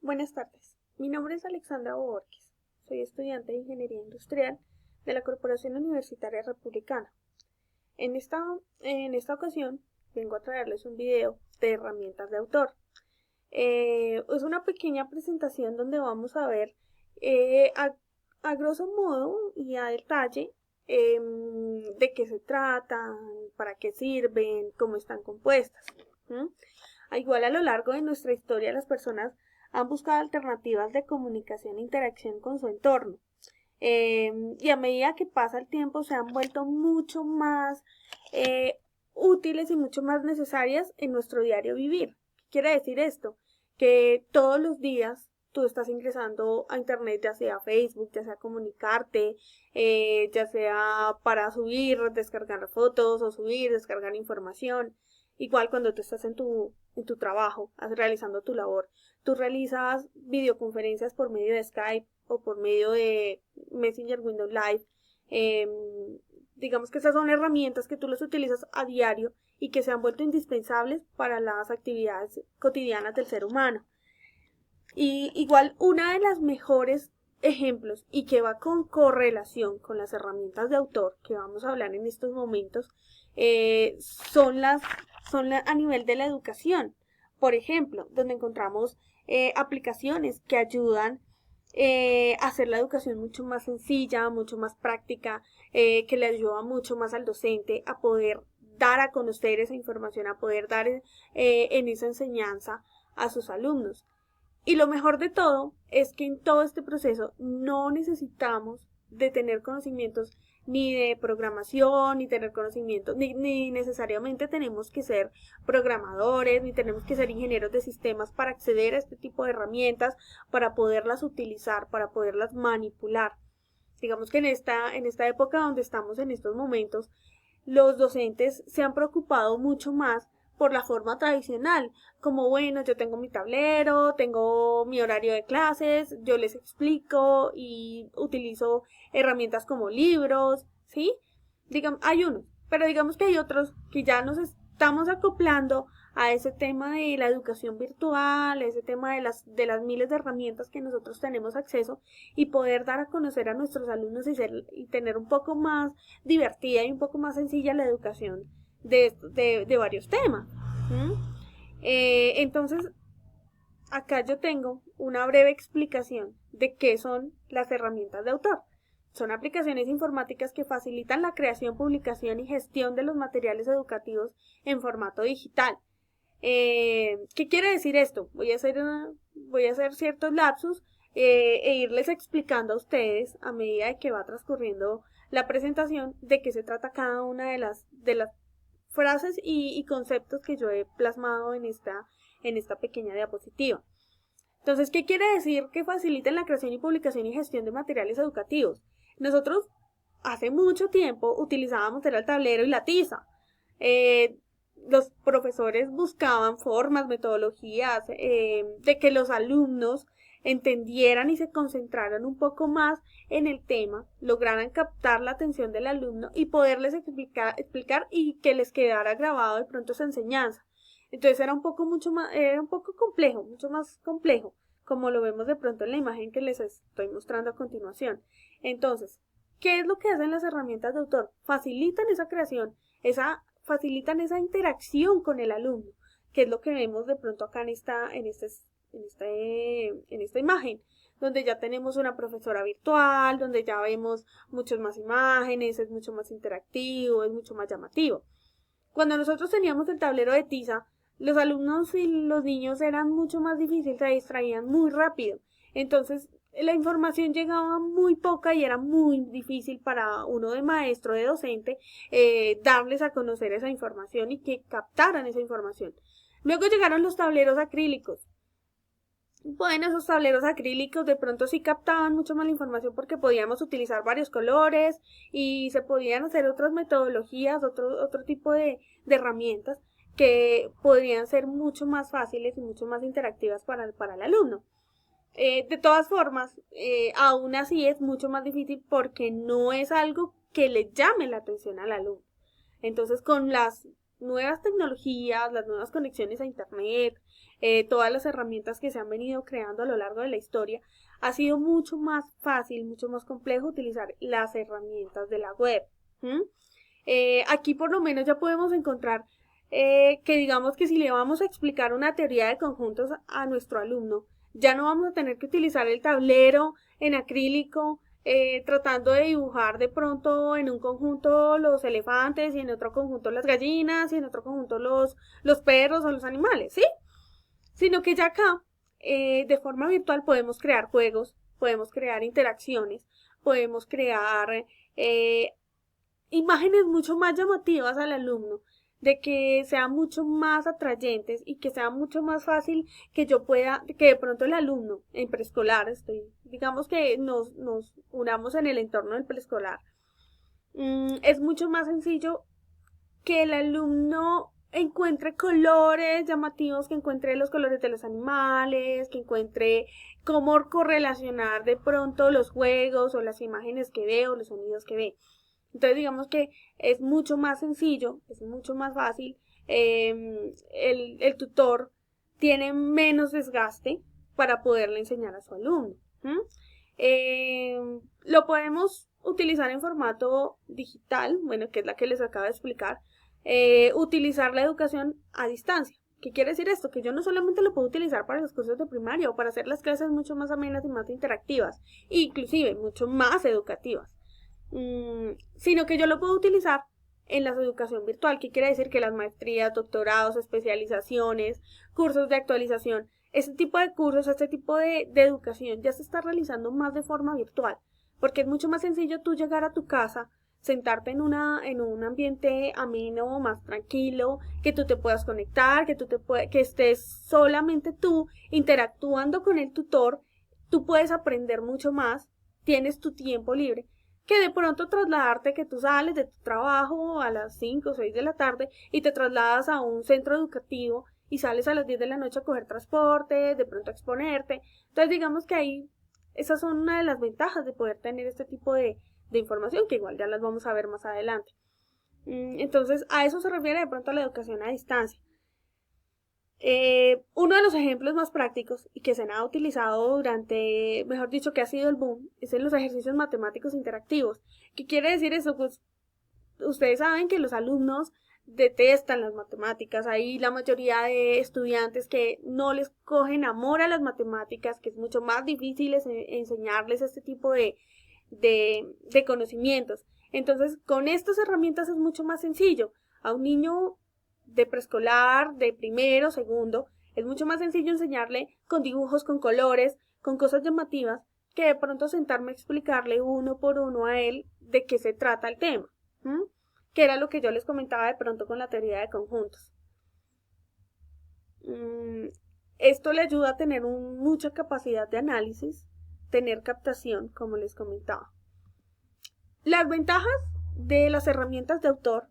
Buenas tardes, mi nombre es Alexandra Borges, soy estudiante de Ingeniería Industrial de la Corporación Universitaria Republicana. En esta ocasión vengo a traerles un video de herramientas de autor. Es una pequeña presentación donde vamos a ver a grosso modo y a detalle de qué se tratan, para qué sirven, cómo están compuestas. ¿Mm? Igual a lo largo de nuestra historia las personas han buscado alternativas de comunicación e interacción con su entorno. Y a medida que pasa el tiempo se han vuelto mucho más útiles y mucho más necesarias en nuestro diario vivir. ¿Qué quiere decir esto? Que todos los días tú estás ingresando a internet, ya sea Facebook, ya sea comunicarte, ya sea para subir, descargar fotos o subir, descargar información. Igual cuando tú estás en tu trabajo, realizando tu labor, tú realizas videoconferencias por medio de Skype o por medio de Messenger, Windows Live. Eh, digamos que esas son herramientas que tú las utilizas a diario y que se han vuelto indispensables para las actividades cotidianas del ser humano. Y igual una de las mejores ejemplos y que va con correlación con las herramientas de autor que vamos a hablar en estos momentos son a nivel de la educación. Por ejemplo, donde encontramos aplicaciones que ayudan a hacer la educación mucho más sencilla, mucho más práctica, que le ayuda mucho más al docente a poder dar a conocer esa información, a poder dar en esa enseñanza a sus alumnos. Y lo mejor de todo es que en todo este proceso no necesitamos de tener conocimientos ni de programación, ni tener conocimientos, ni necesariamente tenemos que ser programadores, ni tenemos que ser ingenieros de sistemas para acceder a este tipo de herramientas, para poderlas utilizar, para poderlas manipular. Digamos que en esta época donde estamos en estos momentos, los docentes se han preocupado mucho más por la forma tradicional, como bueno, yo tengo mi tablero, tengo mi horario de clases, yo les explico y utilizo herramientas como libros, ¿sí? Digamos, hay unos, pero digamos que hay otros que ya nos estamos acoplando a ese tema de la educación virtual, ese tema de las miles de herramientas que nosotros tenemos acceso y poder dar a conocer a nuestros alumnos y tener un poco más divertida y un poco más sencilla la educación de varios temas. ¿Mm? Entonces, acá yo tengo una breve explicación de qué son las herramientas de autor. Son aplicaciones informáticas que facilitan la creación, publicación y gestión de los materiales educativos en formato digital. ¿Qué quiere decir esto? Voy a hacer ciertos lapsus e irles explicando a ustedes a medida de que va transcurriendo la presentación de qué se trata cada una de las frases y conceptos que yo he plasmado en esta pequeña diapositiva. Entonces, ¿qué quiere decir que faciliten la creación y publicación y gestión de materiales educativos? Nosotros hace mucho tiempo utilizábamos el tablero y la tiza. Eh, los profesores buscaban formas, metodologías de que los alumnos entendieran y se concentraran un poco más en el tema, lograran captar la atención del alumno y poderles explicar y que les quedara grabado de pronto esa enseñanza. Entonces era un poco complejo, mucho más complejo, como lo vemos de pronto en la imagen que les estoy mostrando a continuación. Entonces, ¿qué es lo que hacen las herramientas de autor? Facilitan esa creación, facilitan esa interacción con el alumno, que es lo que vemos de pronto acá en esta imagen, donde ya tenemos una profesora virtual, donde ya vemos muchas más imágenes, es mucho más interactivo, es mucho más llamativo. Cuando nosotros teníamos el tablero de tiza, los alumnos y los niños eran mucho más difíciles, se distraían muy rápido. Entonces, la información llegaba muy poca y era muy difícil para uno de maestro, de docente, darles a conocer esa información y que captaran esa información. Luego llegaron los tableros acrílicos. Bueno, esos tableros acrílicos de pronto sí captaban mucho más la información porque podíamos utilizar varios colores y se podían hacer otras metodologías, otro tipo de herramientas que podrían ser mucho más fáciles y mucho más interactivas para el alumno. De todas formas, aún así es mucho más difícil porque no es algo que le llame la atención al alumno. Entonces, con las nuevas tecnologías, las nuevas conexiones a internet, todas las herramientas que se han venido creando a lo largo de la historia, ha sido mucho más fácil, mucho más complejo utilizar las herramientas de la web. Aquí por lo menos ya podemos encontrar que digamos que si le vamos a explicar una teoría de conjuntos a nuestro alumno, ya no vamos a tener que utilizar el tablero en acrílico, tratando de dibujar de pronto en un conjunto los elefantes y en otro conjunto las gallinas y en otro conjunto los perros o los animales, ¿sí? Sino que ya acá, de forma virtual, podemos crear juegos, podemos crear interacciones, podemos crear imágenes mucho más llamativas al alumno, de que sean mucho más atrayentes y que sea mucho más fácil que yo pueda, que de pronto el alumno en preescolar, digamos que nos unamos en el entorno del preescolar, es mucho más sencillo que el alumno encuentre colores llamativos, que encuentre los colores de los animales, que encuentre cómo correlacionar de pronto los juegos o las imágenes que ve o los sonidos que ve. Entonces digamos que es mucho más sencillo, es mucho más fácil, el tutor tiene menos desgaste para poderle enseñar a su alumno. Lo podemos utilizar en formato digital, bueno, que es la que les acabo de explicar, utilizar la educación a distancia. ¿Qué quiere decir esto? Que yo no solamente lo puedo utilizar para los cursos de primaria o para hacer las clases mucho más amenas y más interactivas, inclusive mucho más educativas, sino que yo lo puedo utilizar en la educación virtual. ¿Qué quiere decir? Que las maestrías, doctorados, especializaciones, cursos de actualización, este tipo de cursos, este tipo de educación ya se está realizando más de forma virtual, porque es mucho más sencillo tú llegar a tu casa, sentarte en un ambiente ameno, más tranquilo, que tú te puedas conectar, que estés solamente tú interactuando con el tutor, tú puedes aprender mucho más, tienes tu tiempo libre, que de pronto trasladarte, que tú sales de tu trabajo a las 5 o 6 de la tarde y te trasladas a un centro educativo y sales a las 10 de la noche a coger transporte, de pronto a exponerte. Entonces digamos que ahí esas son una de las ventajas de poder tener este tipo de información, que igual ya las vamos a ver más adelante. Entonces a eso se refiere de pronto a la educación a distancia. Uno de los ejemplos más prácticos y que se ha utilizado durante, mejor dicho, que ha sido el boom, es en los ejercicios matemáticos interactivos. ¿Qué quiere decir eso? Pues ustedes saben que los alumnos detestan las matemáticas. Hay la mayoría de estudiantes que no les cogen amor a las matemáticas, que es mucho más difícil enseñarles este tipo de conocimientos. Entonces, con estas herramientas es mucho más sencillo. A un niño de preescolar, de primero, segundo, es mucho más sencillo enseñarle con dibujos, con colores, con cosas llamativas, que de pronto sentarme a explicarle uno por uno a él de qué se trata el tema, que era lo que yo les comentaba de pronto con la teoría de conjuntos. Esto le ayuda a tener mucha capacidad de análisis, tener captación, como les comentaba. Las ventajas de las herramientas de autor: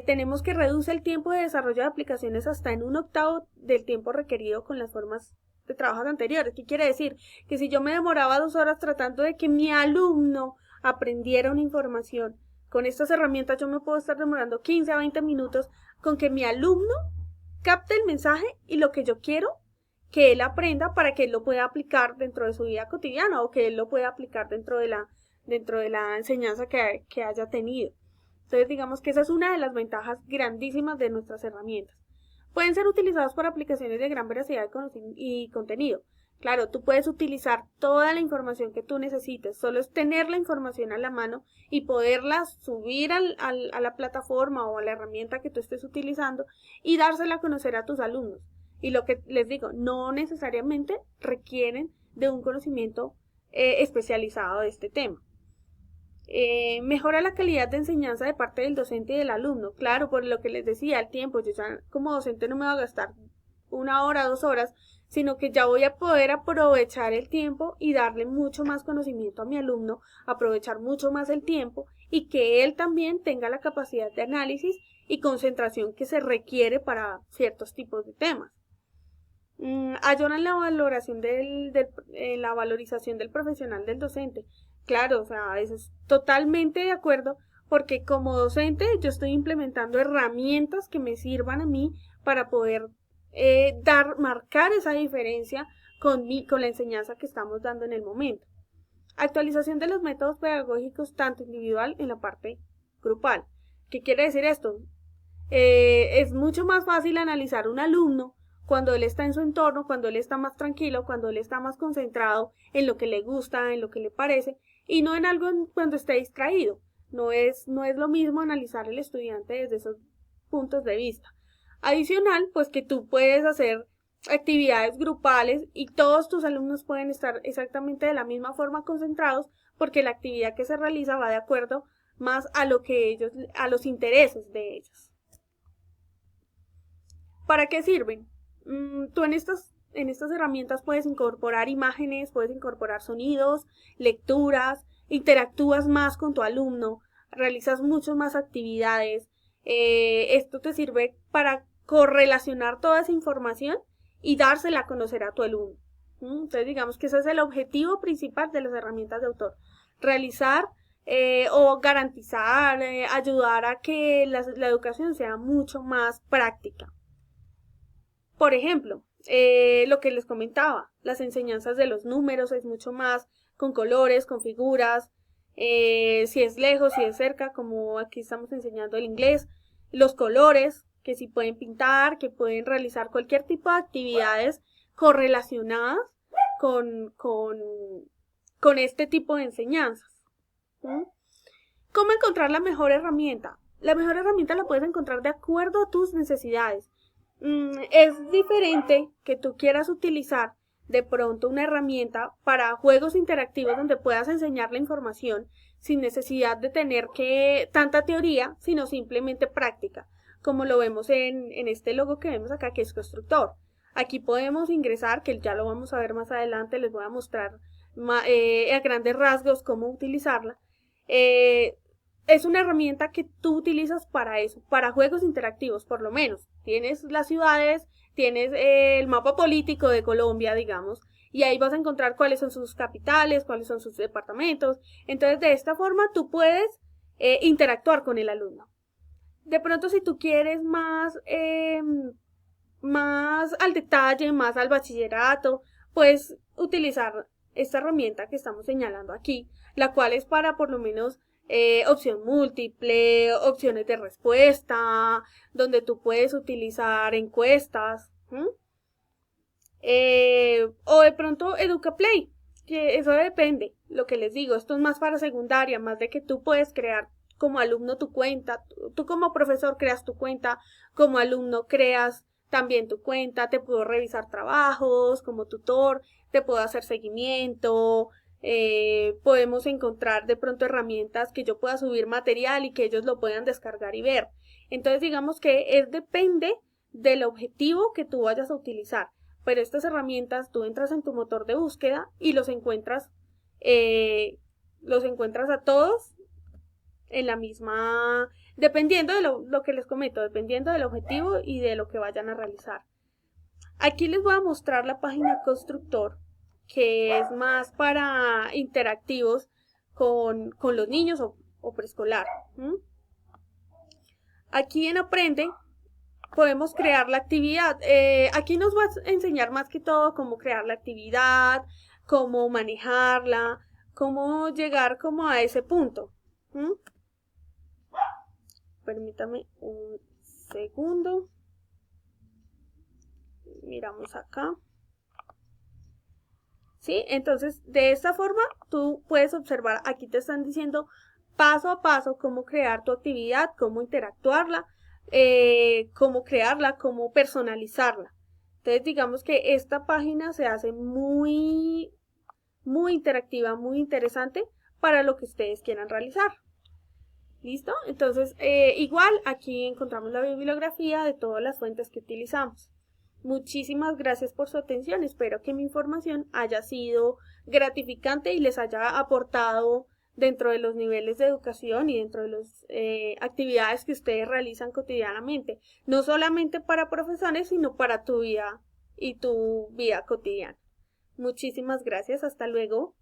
tenemos que reduce el tiempo de desarrollo de aplicaciones hasta en 1/8 del tiempo requerido con las formas de trabajos anteriores. ¿Qué quiere decir? Que si yo me demoraba 2 horas tratando de que mi alumno aprendiera una información, con estas herramientas yo me puedo estar demorando 15 a 20 minutos con que mi alumno capte el mensaje y lo que yo quiero que él aprenda para que él lo pueda aplicar dentro de su vida cotidiana o que él lo pueda aplicar dentro de la enseñanza que haya tenido. Entonces digamos que esa es una de las ventajas grandísimas de nuestras herramientas. Pueden ser utilizadas por aplicaciones de gran veracidad y contenido. Claro, tú puedes utilizar toda la información que tú necesites, solo es tener la información a la mano y poderla subir a la plataforma o a la herramienta que tú estés utilizando y dársela a conocer a tus alumnos. Y lo que les digo, no necesariamente requieren de un conocimiento especializado de este tema. Mejora la calidad de enseñanza de parte del docente y del alumno. Claro, por lo que les decía, el tiempo, yo ya como docente no me voy a gastar 1 hora, 2 horas, sino que ya voy a poder aprovechar el tiempo y darle mucho más conocimiento a mi alumno, aprovechar mucho más el tiempo y que él también tenga la capacidad de análisis y concentración que se requiere para ciertos tipos de temas. Ayudan en la valoración la valorización del profesional del docente. Claro, o sea, eso es totalmente de acuerdo, porque como docente yo estoy implementando herramientas que me sirvan a mí para poder marcar esa diferencia con la enseñanza que estamos dando en el momento. Actualización de los métodos pedagógicos tanto individual en la parte grupal. ¿Qué quiere decir esto? Es mucho más fácil analizar un alumno cuando él está en su entorno, cuando él está más tranquilo, cuando él está más concentrado en lo que le gusta, en lo que le parece, y no en algo cuando esté distraído. No es lo mismo analizar al estudiante desde esos puntos de vista. Adicional, pues que tú puedes hacer actividades grupales y todos tus alumnos pueden estar exactamente de la misma forma concentrados porque la actividad que se realiza va de acuerdo más a lo que ellos, a los intereses de ellos. ¿Para qué sirven? Tú en estas herramientas puedes incorporar imágenes, puedes incorporar sonidos, lecturas, interactúas más con tu alumno, realizas muchas más actividades. Esto te sirve para correlacionar toda esa información y dársela a conocer a tu alumno. Entonces digamos que ese es el objetivo principal de las herramientas de autor. Realizar o garantizar, ayudar a que la educación sea mucho más práctica. Por ejemplo, lo que les comentaba, las enseñanzas de los números es mucho más con colores, con figuras, si es lejos, si es cerca, como aquí estamos enseñando el inglés, los colores, que si pueden pintar, que pueden realizar cualquier tipo de actividades correlacionadas con este tipo de enseñanzas. ¿Cómo encontrar la mejor herramienta? La mejor herramienta la puedes encontrar de acuerdo a tus necesidades. Es diferente que tú quieras utilizar de pronto una herramienta para juegos interactivos donde puedas enseñar la información sin necesidad de tener tanta teoría, sino simplemente práctica, como lo vemos en este logo que vemos acá, que es constructor. Aquí podemos ingresar, que ya lo vamos a ver más adelante, les voy a mostrar a grandes rasgos cómo utilizarla. Es una herramienta que tú utilizas para eso, para juegos interactivos por lo menos. Tienes las ciudades, tienes el mapa político de Colombia, digamos, y ahí vas a encontrar cuáles son sus capitales, cuáles son sus departamentos. Entonces, de esta forma tú puedes interactuar con el alumno. De pronto, si tú quieres más al detalle, más al bachillerato, puedes utilizar esta herramienta que estamos señalando aquí, la cual es para por lo menos opción múltiple, opciones de respuesta, donde tú puedes utilizar encuestas, o de pronto EducaPlay, que eso depende, lo que les digo, esto es más para secundaria, más de que tú puedes crear como alumno tu cuenta, tú como profesor creas tu cuenta, como alumno creas también tu cuenta, te puedo revisar trabajos como tutor, te puedo hacer seguimiento, podemos encontrar de pronto herramientas que yo pueda subir material y que ellos lo puedan descargar y ver. Entonces digamos que depende del objetivo que tú vayas a utilizar, pero estas herramientas tú entras en tu motor de búsqueda y los encuentras a todos en la misma, dependiendo de lo que les comento, dependiendo del objetivo y de lo que vayan a realizar. Aquí les voy a mostrar la página Constructor, que es más para interactivos con los niños o preescolar. Aquí en Aprende podemos crear la actividad. Aquí nos va a enseñar más que todo cómo crear la actividad, cómo manejarla, cómo llegar como a ese punto. Permítame un segundo. Miramos acá. ¿Sí? Entonces, de esta forma, tú puedes observar, aquí te están diciendo paso a paso cómo crear tu actividad, cómo interactuarla, cómo crearla, cómo personalizarla. Entonces, digamos que esta página se hace muy interactiva, muy interesante para lo que ustedes quieran realizar. ¿Listo? Entonces, igual aquí encontramos la bibliografía de todas las fuentes que utilizamos. Muchísimas gracias por su atención. Espero que mi información haya sido gratificante y les haya aportado dentro de los niveles de educación y dentro de las actividades que ustedes realizan cotidianamente. No solamente para profesores, sino para tu vida y tu vida cotidiana. Muchísimas gracias. Hasta luego.